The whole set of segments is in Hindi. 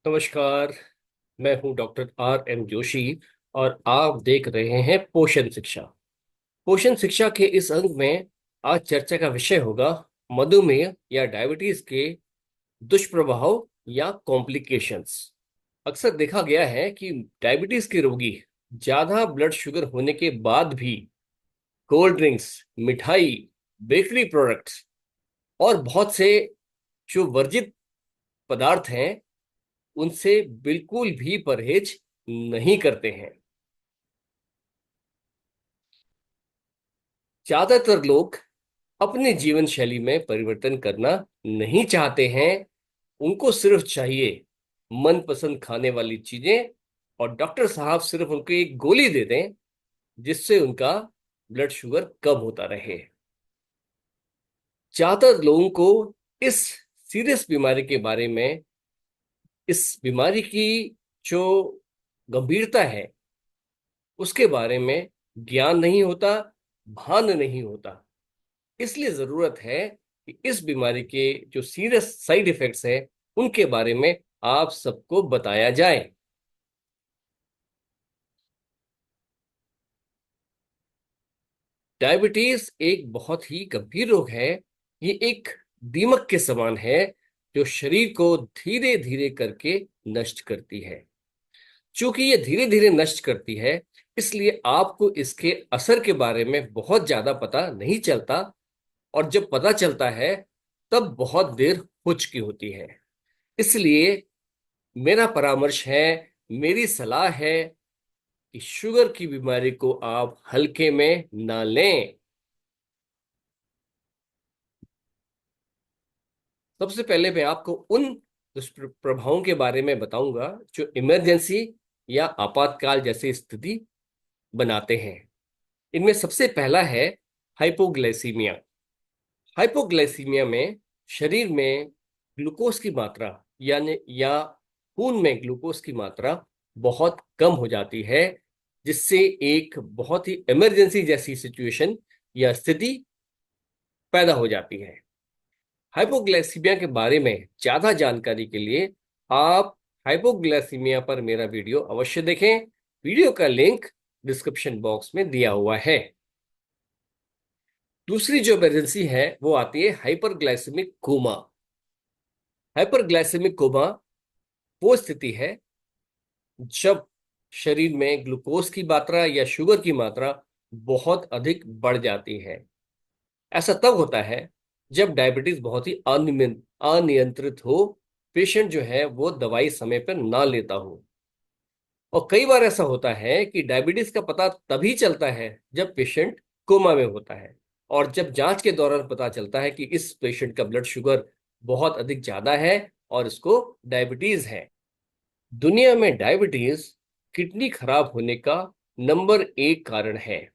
नमस्कार। मैं हूं डॉक्टर R M जोशी और आप देख रहे हैं पोषण शिक्षा। पोषण शिक्षा के इस अंक में आज चर्चा का विषय होगा मधुमेह या डायबिटीज के दुष्प्रभाव या कॉम्प्लिकेशंस। अक्सर देखा गया है कि डायबिटीज के रोगी ज्यादा ब्लड शुगर होने के बाद भी कोल्ड ड्रिंक्स, मिठाई, बेकरी प्रोडक्ट्स और बहुत से जो वर्जित पदार्थ हैं उनसे बिल्कुल भी परहेज नहीं करते हैं। ज्यादातर लोग अपने जीवन शैली में परिवर्तन करना नहीं चाहते हैं। उनको सिर्फ चाहिए मनपसंद खाने वाली चीजें और डॉक्टर साहब सिर्फ उनको एक गोली दे दें जिससे उनका ब्लड शुगर कम होता रहे। ज्यादातर लोगों को इस सीरियस बीमारी के बारे में, इस बीमारी की जो गंभीरता है उसके बारे में ज्ञान नहीं होता, भान नहीं होता। इसलिए जरूरत है कि इस बीमारी के जो सीरियस साइड इफेक्ट्स हैं उनके बारे में आप सबको बताया जाए। डायबिटीज एक बहुत ही गंभीर रोग है। ये एक दीमक के समान है जो शरीर को धीरे धीरे करके नष्ट करती है। चूंकि ये धीरे धीरे नष्ट करती है, इसलिए आपको इसके असर के बारे में बहुत ज्यादा पता नहीं चलता, और जब पता चलता है तब बहुत देर हो चुकी होती है। इसलिए मेरा परामर्श है, मेरी सलाह है कि शुगर की बीमारी को आप हल्के में ना लें। सबसे पहले मैं आपको उन दुष्प्रभावों के बारे में बताऊंगा जो इमरजेंसी या आपातकाल जैसी स्थिति बनाते हैं। इनमें सबसे पहला है हाइपोग्लाइसीमिया। हाइपोग्लाइसीमिया में शरीर में ग्लूकोज की मात्रा यानी या खून में ग्लूकोज की मात्रा बहुत कम हो जाती है, जिससे एक बहुत ही इमरजेंसी जैसी सिचुएशन या स्थिति पैदा हो जाती है। हाइपोग्लाइसीमिया के बारे में ज्यादा जानकारी के लिए आप हाइपोग्लाइसीमिया पर मेरा वीडियो अवश्य देखें। वीडियो का लिंक डिस्क्रिप्शन बॉक्स में दिया हुआ है। दूसरी जो इमरजेंसी है वो आती है हाइपरग्लाइसेमिक कोमा। हाइपरग्लाइसेमिक कोमा वो स्थिति है जब शरीर में ग्लूकोज की मात्रा या शुगर की मात्रा बहुत अधिक बढ़ जाती है। ऐसा तब होता है जब डायबिटीज बहुत ही अनियंत्रित हो, पेशेंट जो है वो दवाई समय पर ना लेता हो। और कई बार ऐसा होता है कि डायबिटीज का पता तभी चलता है जब पेशेंट कोमा में होता है, और जब जांच के दौरान पता चलता है कि इस पेशेंट का ब्लड शुगर बहुत अधिक ज्यादा है और इसको डायबिटीज है। दुनिया में डायबिटीज किडनी खराब होने का नंबर एक कारण है,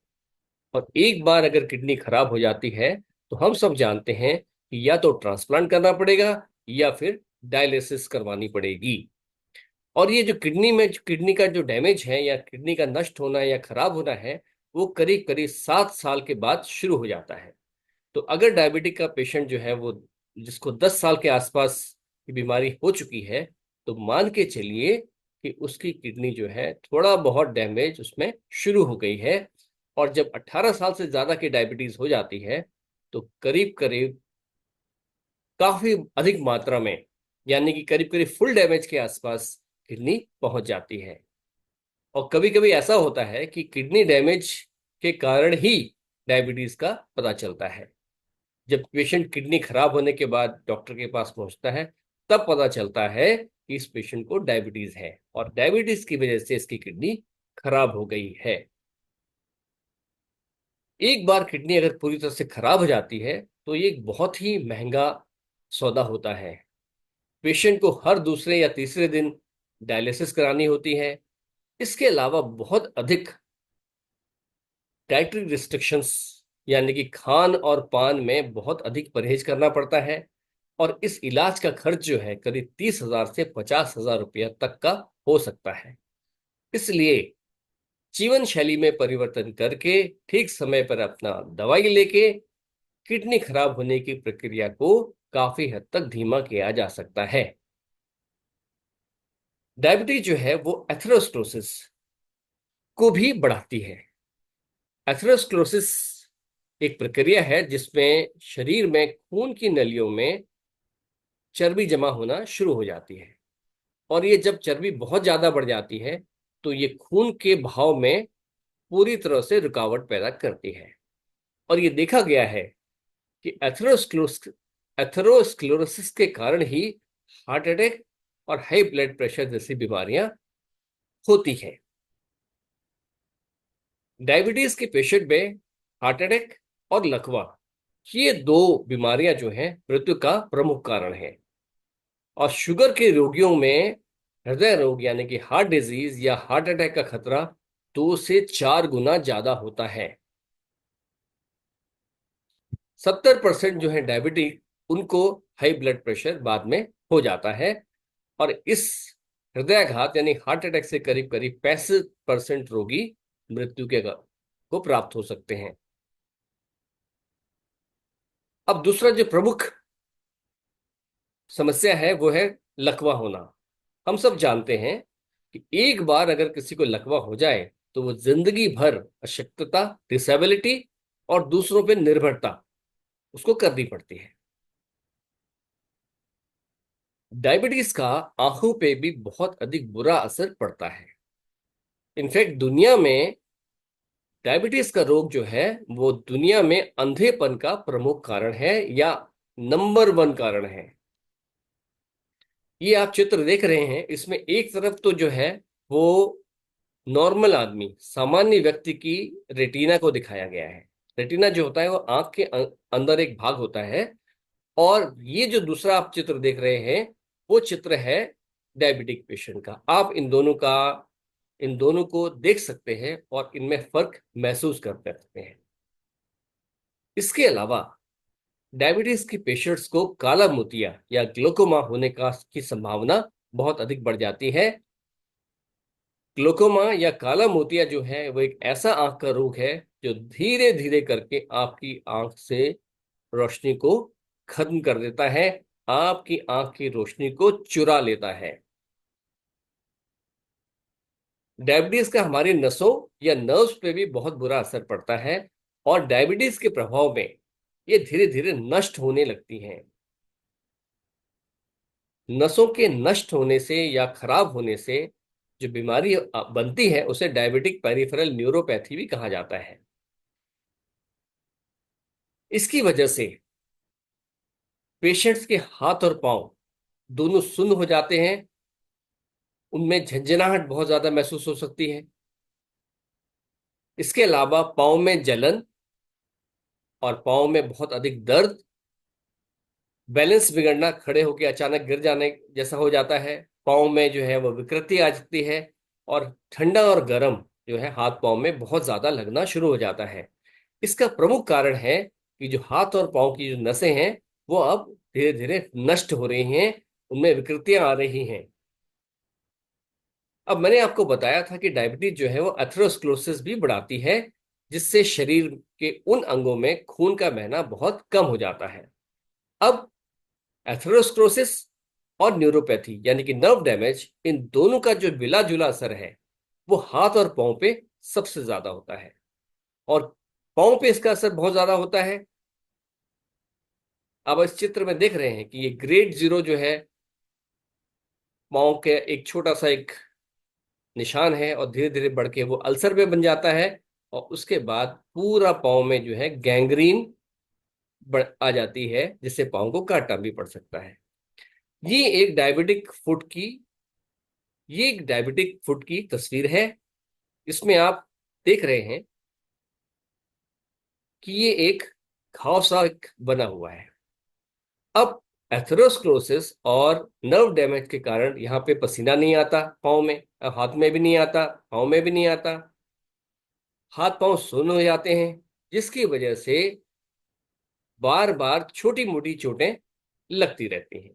और एक बार अगर किडनी खराब हो जाती है तो हम सब जानते हैं कि या तो ट्रांसप्लांट करना पड़ेगा या फिर डायलिसिस करवानी पड़ेगी। और ये जो किडनी का जो डैमेज है या किडनी का नष्ट होना या खराब होना है, वो करीब करीब 7 साल के बाद शुरू हो जाता है। तो अगर डायबिटिक का पेशेंट जो है वो, जिसको 10 साल के आसपास की बीमारी हो चुकी है, तो मान के चलिए कि उसकी किडनी जो है थोड़ा बहुत डैमेज उसमें शुरू हो गई है। और जब 18 साल से ज्यादा की डायबिटीज हो जाती है तो करीब करीब काफी अधिक मात्रा में, यानी कि करीब करीब फुल डैमेज के आसपास किडनी पहुंच जाती है। और कभी कभी ऐसा होता है कि किडनी डैमेज के कारण ही डायबिटीज का पता चलता है। जब पेशेंट किडनी खराब होने के बाद डॉक्टर के पास पहुंचता है तब पता चलता है कि इस पेशेंट को डायबिटीज है और डायबिटीज की वजह से इसकी किडनी खराब हो गई है। एक बार किडनी अगर पूरी तरह से खराब हो जाती है तो ये एक बहुत ही महंगा सौदा होता है। पेशेंट को हर दूसरे या तीसरे दिन डायलिसिस करानी होती है। इसके अलावा बहुत अधिक डाइटरी रिस्ट्रिक्शंस, यानी कि खान और पान में बहुत अधिक परहेज करना पड़ता है। और इस इलाज का खर्च जो है करीब 30,000 से 50,000 रुपया तक का हो सकता है। इसलिए जीवन शैली में परिवर्तन करके ठीक समय पर अपना दवाई लेके किडनी खराब होने की प्रक्रिया को काफी हद तक धीमा किया जा सकता है। डायबिटीज जो है वो एथेरोस्क्लेरोसिस को भी बढ़ाती है। एथेरोस्क्लेरोसिस एक प्रक्रिया है जिसमें शरीर में खून की नलियों में चर्बी जमा होना शुरू हो जाती है, और ये जब चर्बी बहुत ज्यादा बढ़ जाती है तो ये खून के बहाव में पूरी तरह से रुकावट पैदा करती है। और ये देखा गया है कि एथेरोस्क्लेरोसिस के कारण ही हार्ट अटैक और हाई ब्लड प्रेशर जैसी बीमारियां होती है। डायबिटीज के पेशेंट में हार्ट अटैक और लकवा, ये दो बीमारियां जो हैं मृत्यु का प्रमुख कारण है। और शुगर के रोगियों में हृदय रोग यानी कि हार्ट डिजीज या हार्ट अटैक का खतरा 2 से 4 गुना ज्यादा होता है। 70% जो है डायबिटीज, उनको हाई ब्लड प्रेशर बाद में हो जाता है। और इस हृदयाघात यानी हार्ट अटैक से करीब करीब 65% रोगी मृत्यु के को प्राप्त हो सकते हैं। अब दूसरा जो प्रमुख समस्या है वो है लकवा होना। हम सब जानते हैं कि एक बार अगर किसी को लकवा हो जाए तो वो जिंदगी भर अशक्तता, डिसेबिलिटी और दूसरों पे निर्भरता उसको करनी पड़ती है। डायबिटीज का आंखों पे भी बहुत अधिक बुरा असर पड़ता है। इनफैक्ट दुनिया में डायबिटीज का रोग जो है वो दुनिया में अंधेपन का प्रमुख कारण है या नंबर 1 कारण है। ये आप चित्र देख रहे हैं, इसमें एक तरफ तो जो है वो नॉर्मल आदमी, सामान्य व्यक्ति की रेटिना को दिखाया गया है। रेटिना जो होता है वो आंख के अंदर एक भाग होता है। और ये जो दूसरा आप चित्र देख रहे हैं वो चित्र है डायबिटिक पेशेंट का। आप इन दोनों को देख सकते हैं और इनमें फर्क महसूस कर सकते हैं। इसके अलावा डायबिटीज के पेशेंट्स को काला मोतिया या ग्लोकोमा होने का की संभावना बहुत अधिक बढ़ जाती है। ग्लोकोमा या काला मोतिया जो है वो एक ऐसा आंख का रोग है जो धीरे धीरे करके आपकी आंख से रोशनी को खत्म कर देता है, आपकी आंख की रोशनी को चुरा लेता है। डायबिटीज का हमारी नसों या नर्व्स पे भी बहुत बुरा असर पड़ता है, और डायबिटीज के प्रभाव में ये धीरे धीरे नष्ट होने लगती हैं। नसों के नष्ट होने से या खराब होने से जो बीमारी बनती है उसे डायबिटिक पेरिफेरल न्यूरोपैथी भी कहा जाता है। इसकी वजह से पेशेंट्स के हाथ और पांव दोनों सुन्न हो जाते हैं, उनमें झंझनाहट बहुत ज्यादा महसूस हो सकती है। इसके अलावा पांव में जलन और पांव में बहुत अधिक दर्द, बैलेंस बिगड़ना, खड़े होकर अचानक गिर जाने जैसा हो जाता है, पाँव में जो है वो विकृति आ जाती है, और ठंडा और गर्म जो है हाथ पाँव में बहुत ज्यादा लगना शुरू हो जाता है। इसका प्रमुख कारण है कि जो हाथ और पाँव की जो नसें हैं वो अब धीरे धीरे नष्ट हो रही हैं, उनमें विकृतियां आ रही हैं। अब मैंने आपको बताया था कि डायबिटीज जो है वो एथेरोस्क्लेरोसिस भी बढ़ाती है, जिससे शरीर के उन अंगों में खून का बहना बहुत कम हो जाता है। अब एथेरोस्क्लेरोसिस और न्यूरोपैथी यानी कि नर्व डैमेज, इन दोनों का जो मिला जुला असर है वो हाथ और पांव पे सबसे ज्यादा होता है। और पांव पे इसका असर बहुत ज्यादा होता है। अब इस चित्र में देख रहे हैं कि ये ग्रेड 0 जो है पांव के एक छोटा सा एक निशान है, और धीरे धीरे बढ़ के वो अल्सर में बन जाता है, और उसके बाद पूरा पांव में जो है गैंग्रीन आ जाती है, जिससे पांव को काटना भी पड़ सकता है। ये एक डायबिटिक फुट की ये एक डायबिटिक फुट की तस्वीर है। इसमें आप देख रहे हैं कि ये एक घाव सा एक बना हुआ है। अब एथेरोस्क्लेरोसिस और नर्व डैमेज के कारण यहाँ पे पसीना नहीं आता पाँव में, अब हाथ में भी नहीं आता, पाँव में भी नहीं आता, हाथ पाँव सुन्न हो जाते हैं, जिसकी वजह से बार बार छोटी मोटी चोटें लगती रहती हैं।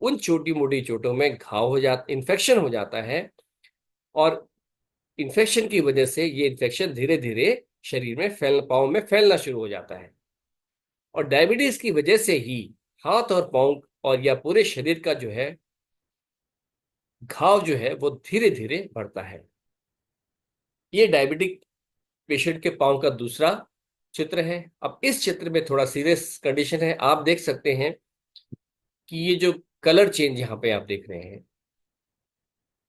उन छोटी मोटी चोटों में घाव हो जाता, इन्फेक्शन हो जाता है, और इन्फेक्शन की वजह से ये इन्फेक्शन धीरे धीरे शरीर में पाँव में फैलना शुरू हो जाता है। और डायबिटीज की वजह से ही हाथ और पाँव और या पूरे शरीर का जो है घाव जो है वो धीरे धीरे बढ़ता है। ये डायबिटिक पेशेंट के पांव का दूसरा चित्र है। अब इस चित्र में थोड़ा सीरियस कंडीशन है। आप देख सकते हैं कि ये जो कलर चेंज यहाँ पे आप देख रहे हैं,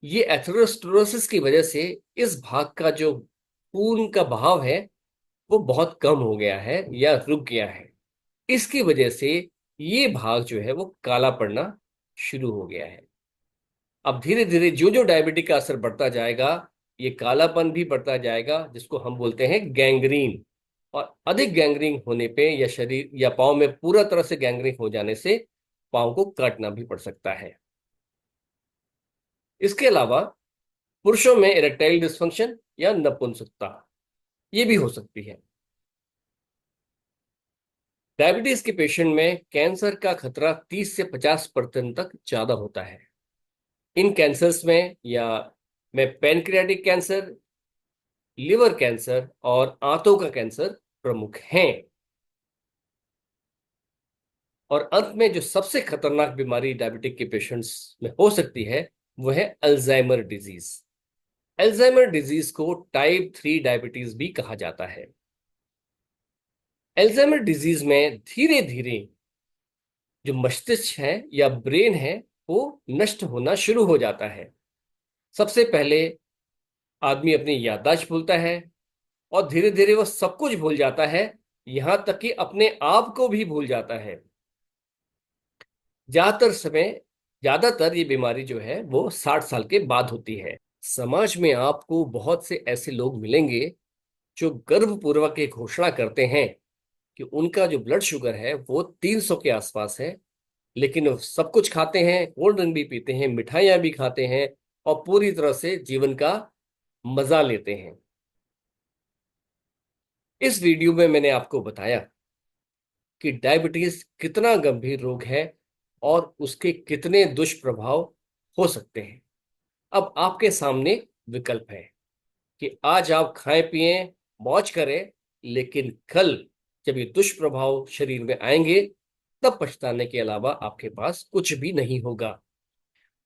ये एथेरोस्क्लेरोसिस की वजह से इस भाग का जो खून का बहाव है वो बहुत कम हो गया है या रुक गया है। इसकी वजह से ये भाग जो है वो काला पड़ना शुरू हो गया है। अब धीरे धीरे जो जो डायबिटिक का असर बढ़ता जाएगा, ये कालापन भी बढ़ता जाएगा, जिसको हम बोलते हैं गैंग्रीन। और अधिक गैंग्रीन होने पे या शरीर या पाँव में पूरा तरह से गैंग्रीन हो जाने से पाँव को काटना भी पड़ सकता है। इसके अलावा पुरुषों में इरेक्टाइल डिस्फंक्शन या नपुंसकता ये भी हो सकती है। डायबिटीज के पेशेंट में कैंसर का खतरा 30 से 50% तक ज्यादा होता है। इन कैंसर्स में पैनक्रियाटिक कैंसर, लिवर कैंसर और आंतों का कैंसर प्रमुख हैं। और अंत में जो सबसे खतरनाक बीमारी डायबिटिक के पेशेंट्स में हो सकती है वो है अल्जाइमर डिजीज। अल्जाइमर डिजीज को टाइप 3 डायबिटीज भी कहा जाता है। अल्जाइमर डिजीज में धीरे धीरे जो मस्तिष्क है या ब्रेन है वो नष्ट होना शुरू हो जाता है। सबसे पहले आदमी अपनी याददाश्त भूलता है और धीरे धीरे वो सब कुछ भूल जाता है, यहां तक कि अपने आप को भी भूल जाता है। ज्यादातर समय ज्यादातर ये बीमारी जो है वो 60 साल के बाद होती है। समाज में आपको बहुत से ऐसे लोग मिलेंगे जो गर्वपूर्वक ये घोषणा करते हैं कि उनका जो ब्लड शुगर है वो 300 के आसपास है, लेकिन वो सब कुछ खाते हैं, कोल्ड ड्रिंक भी पीते हैं, मिठाइयां भी खाते हैं और पूरी तरह से जीवन का मजा लेते हैं। इस वीडियो में मैंने आपको बताया कि डायबिटीज कितना गंभीर रोग है और उसके कितने दुष्प्रभाव हो सकते हैं। अब आपके सामने विकल्प है कि आज आप खाएं पिएं मौज करें, लेकिन कल जब ये दुष्प्रभाव शरीर में आएंगे तब पछताने के अलावा आपके पास कुछ भी नहीं होगा।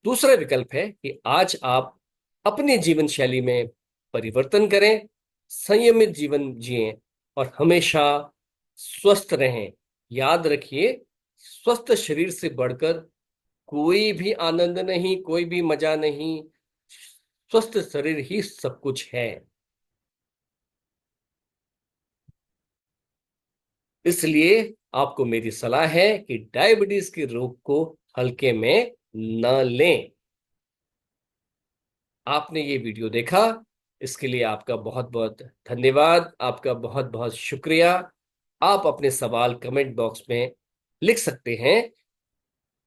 दूसरा विकल्प है कि आज आप अपनी जीवन शैली में परिवर्तन करें, संयमित जीवन जिएं और हमेशा स्वस्थ रहें। याद रखिए, स्वस्थ शरीर से बढ़कर कोई भी आनंद नहीं, कोई भी मजा नहीं। स्वस्थ शरीर ही सब कुछ है। इसलिए आपको मेरी सलाह है कि डायबिटीज के रोग को हल्के में न लें। आपने ये वीडियो देखा, इसके लिए आपका बहुत बहुत धन्यवाद, आपका बहुत बहुत शुक्रिया। आप अपने सवाल कमेंट बॉक्स में लिख सकते हैं